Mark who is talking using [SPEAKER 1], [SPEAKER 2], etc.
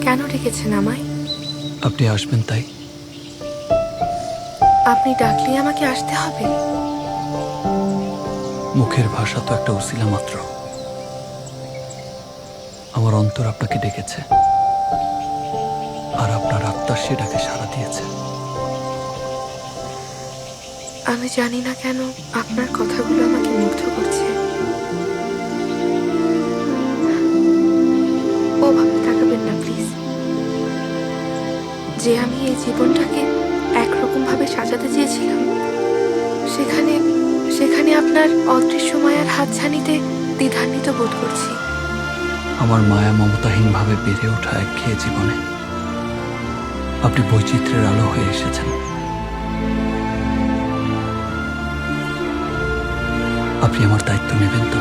[SPEAKER 1] কেন ডেকেছেন আমায়?
[SPEAKER 2] আপনি আসবেন তাই।
[SPEAKER 1] আপনি ডাকলেই আমাকে আসতে হবে?
[SPEAKER 2] মুখের ভাষা তো একটা উসিলা মাত্র। আমার অন্তর আপনাকে ডেকেছে, আর আপনার আত্মা সে ডাকে সাড়া দিয়েছে।
[SPEAKER 1] আমি জানি না কেন আপনার কথাগুলো আমাকে মুগ্ধ করছে। ওভাবে তাকাবেন না প্লিজ। যে আমি এই জীবনটাকে একরকম ভাবে সাজাতে চেয়েছিলাম, সেখানে সেখানে আপনার অদৃশ্য মায়ার হাতছানিতে দ্বিধান্বিত বোধ করছি।
[SPEAKER 2] আমার মায়া মমতাহীনভাবে বেড়ে ওঠা একঘেয়ে জীবনে আপনি বৈচিত্র্যের আলো হয়ে এসেছেন। আপনি আমার দায়িত্ব নেবেন তো?